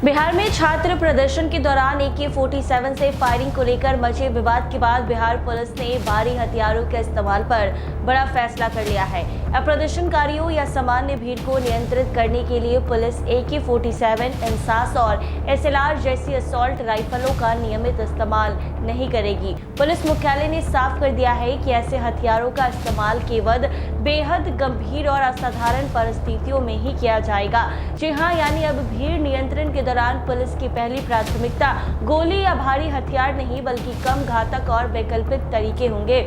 बिहार में छात्र प्रदर्शन के दौरान AK-47 से फायरिंग को लेकर मचे विवाद के बाद बिहार पुलिस ने भारी हथियारों के इस्तेमाल पर बड़ा फैसला कर लिया है। अब प्रदर्शनकारियों या सामान्य भीड़ को नियंत्रित करने के लिए पुलिस AK-47, इंसास और SLR जैसी असॉल्ट राइफलों का नियमित इस्तेमाल नहीं करेगी। पुलिस मुख्यालय ने साफ कर दिया है कि ऐसे हथियारों का इस्तेमाल केवल बेहद गंभीर और असाधारण परिस्थितियों में ही किया जाएगा। जी हाँ, यानी अब भीड़ नियंत्रण के दौरान पुलिस की पहली प्राथमिकता गोली या भारी हथियार नहीं बल्कि कम घातक और वैकल्पिक तरीके होंगे।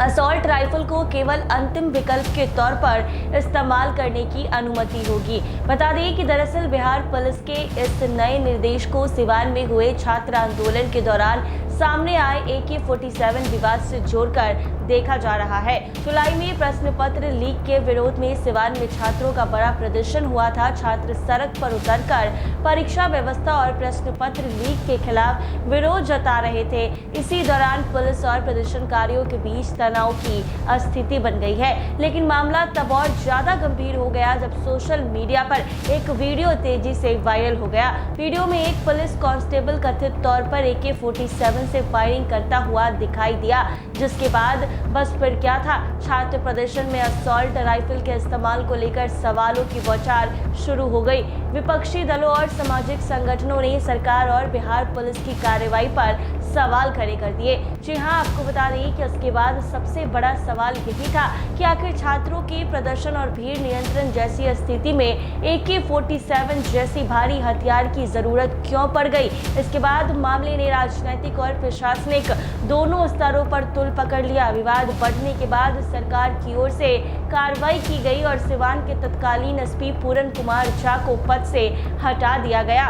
असॉल्ट राइफल को केवल अंतिम विकल्प के तौर पर इस्तेमाल करने की अनुमति होगी। बता दें कि दरअसल बिहार पुलिस के इस नए निर्देश को सिवान में हुए छात्र आंदोलन के दौरान सामने आए AK-47 विवाद से जोड़कर देखा जा रहा है। जुलाई में प्रश्न पत्र लीक के विरोध में सिवान में छात्रों का बड़ा प्रदर्शन हुआ था। छात्र सड़क पर उतरकर परीक्षा व्यवस्था और प्रश्न पत्र लीक के खिलाफ विरोध जता रहे थे। इसी दौरान पुलिस और प्रदर्शनकारियों के बीच तनाव की स्थिति बन गई है। लेकिन मामला तब और ज्यादा गंभीर हो गया जब सोशल मीडिया पर एक वीडियो तेजी से वायरल हो गया। वीडियो में एक पुलिस कांस्टेबल कथित तौर पर AK-47 से फायरिंग करता हुआ दिखाई दिया, जिसके बाद बस फिर क्या था, छात्र प्रदर्शन में असॉल्ट राइफल के इस्तेमाल को लेकर सवालों की बौछार शुरू हो गई। विपक्षी दलों और सामाजिक संगठनों ने सरकार और बिहार पुलिस की कार्रवाई पर सवाल खड़े कर दिए। जी हाँ, आपको बता दें कि उसके बाद सबसे बड़ा सवाल यही था कि आखिर छात्रों के प्रदर्शन और भीड़ नियंत्रण जैसी स्थिति में AK-47 जैसी भारी हथियार की जरूरत क्यों पड़ गई। इसके बाद मामले ने राजनीतिक और प्रशासनिक दोनों स्तरों पर तूल पकड़ लिया। विवाद बढ़ने के बाद सरकार की ओर से कार्रवाई की गई और सिवान के तत्कालीन SP पूरन कुमार झा को पद से हटा दिया गया।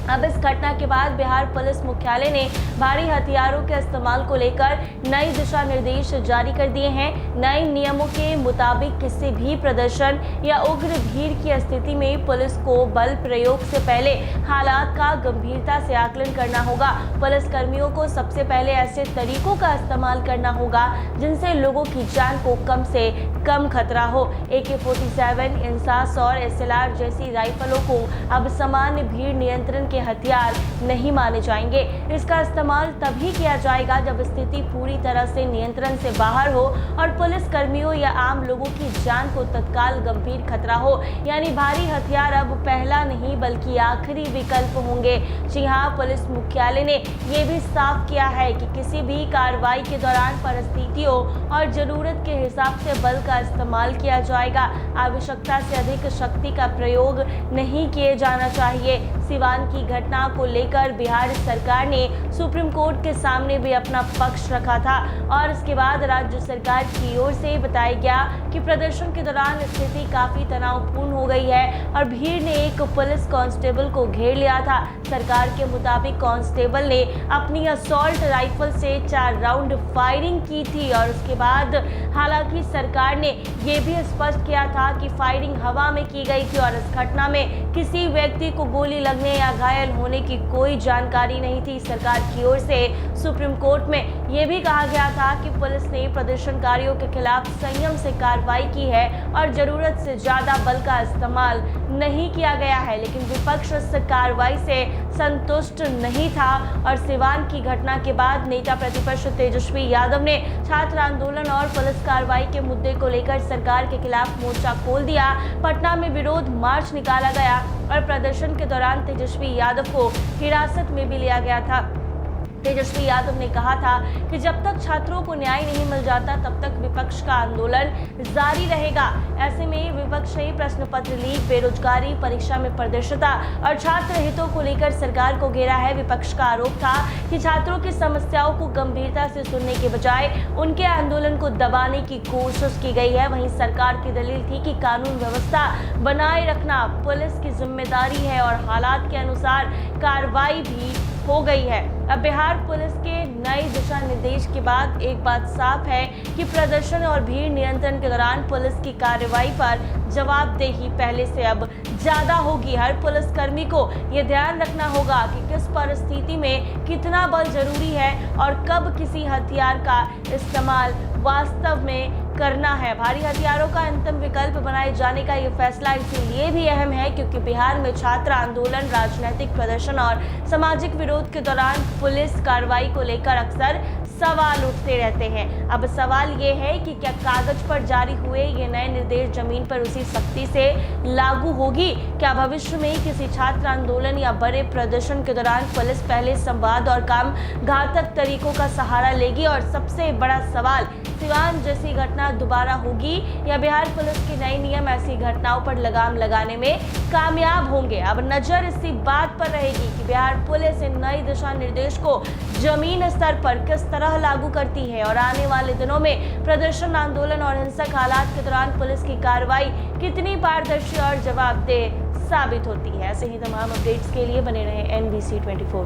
अब इस घटना के बाद बिहार पुलिस मुख्यालय ने भारी हथियारों के इस्तेमाल को लेकर नए दिशा निर्देश जारी कर दिए हैं। नए नियमों के मुताबिक किसी भी प्रदर्शन या उग्र भीड़ की स्थिति में पुलिस को बल प्रयोग से पहले हालात का गंभीरता से आकलन करना होगा। पुलिस कर्मियों को सबसे पहले ऐसे तरीकों का इस्तेमाल करना होगा जिनसे लोगों की जान को कम से कम खतरा हो। AK-47, इंसास और SLR जैसी राइफलों को अब सामान्य भीड़ नियंत्रण के हथियार नहीं माने जाएंगे। इसका इस्तेमाल तभी किया जाएगा जब स्थिति पूरी तरह से नियंत्रण से बाहर हो और पुलिस कर्मियों या आम लोगों की जान को तत्काल गंभीर खतरा हो। यानी भारी हथियार अब पहला नहीं बल्कि आखिरी विकल्प होंगे। जी हाँ, पुलिस मुख्यालय ने यह भी साफ किया है कि किसी भी कार्रवाई के दौरान परिस्थितियों और जरूरत के हिसाब से बल का इस्तेमाल किया जाएगा। आवश्यकता से अधिक शक्ति का प्रयोग नहीं किए जाना चाहिए। सिवान की घटना को लेकर बिहार सरकार ने सुप्रीम कोर्ट के सामने भी अपना पक्ष रखा था और इसके बाद राज्य सरकार की ओर से बताया गया कि प्रदर्शन के दौरान स्थिति काफी तनावपूर्ण हो गई है और भीड़ ने एक पुलिस कांस्टेबल को घेर लिया था। सरकार के मुताबिक कांस्टेबल ने अपनी असॉल्ट राइफल से 4 राउंड फायरिंग की थी और उसके बाद हालांकि सरकार ने यह भी स्पष्ट किया था कि फायरिंग हवा में की गई थी और इस घटना में किसी व्यक्ति को गोली लगने या घायल होने की कोई जानकारी नहीं थी। सरकार की ओर से सुप्रीम कोर्ट में यह भी कहा गया था कि पुलिस ने प्रदर्शनकारियों के खिलाफ संयम से कार्रवाई की है और जरूरत से ज्यादा बल का इस्तेमाल नहीं किया गया है। लेकिन विपक्ष इस कार्रवाई से संतुष्ट नहीं था और सिवान की घटना के बाद नेता प्रतिपक्ष तेजस्वी यादव ने छात्र आंदोलन और पुलिस कार्रवाई के मुद्दे को लेकर सरकार के खिलाफ मोर्चा खोल दिया। पटना में विरोध मार्च निकाला गया और प्रदर्शन के दौरान तेजस्वी यादव को हिरासत में भी लिया गया था। तेजस्वी यादव ने कहा था कि जब तक छात्रों को न्याय नहीं मिल जाता तब तक विपक्ष का आंदोलन जारी रहेगा। ऐसे में विपक्ष ने प्रश्न पत्र लीक, बेरोजगारी, परीक्षा में पारदर्शिता और छात्र हितों को लेकर सरकार को घेरा है। विपक्ष का आरोप था कि छात्रों की समस्याओं को गंभीरता से सुनने के बजाय उनके आंदोलन को दबाने की कोशिश की गई है। वहीं सरकार की दलील थी कि कानून व्यवस्था बनाए रखना पुलिस की जिम्मेदारी है और हालात के अनुसार कार्रवाई भी हो गई है। अब बिहार पुलिस के नए दिशा निर्देश के बाद एक बात साफ है कि प्रदर्शन और भीड़ नियंत्रण के दौरान पुलिस की कार्रवाई पर जवाबदेही पहले से अब ज्यादा होगी। हर पुलिसकर्मी को ये ध्यान रखना होगा कि किस परिस्थिति में कितना बल जरूरी है और कब किसी हथियार का इस्तेमाल वास्तव में करना है। भारी हथियारों का अंतिम विकल्प बनाए जाने का ये फैसला इसीलिए भी अहम है क्योंकि बिहार में छात्र आंदोलन, राजनीतिक प्रदर्शन और सामाजिक विरोध के दौरान पुलिस कार्रवाई को लेकर अक्सर सवाल उठते रहते हैं। अब सवाल ये है कि क्या कागज पर जारी हुए ये नए निर्देश जमीन पर उसी सख्ती से लागू होगी? क्या भविष्य में किसी छात्र आंदोलन या बड़े प्रदर्शन के दौरान पुलिस पहले संवाद और काम घातक तरीकों का सहारा लेगी? और सबसे बड़ा सवाल, सिवान जैसी घटना दोबारा होगी या बिहार पुलिस के नए नियम ऐसी घटनाओं पर लगाम लगाने में कामयाब होंगे? अब नजर इसी बात पर रहेगी कि बिहार पुलिस इन नए दिशा निर्देश को जमीन स्तर पर किस तरह लागू करती है और आने वाले दिनों में प्रदर्शन, आंदोलन और हिंसक हालात के दौरान पुलिस की कार्रवाई कितनी पारदर्शी और जवाबदेह साबित होती है। ऐसे ही तमाम अपडेट्स के लिए बने रहे NBC 24।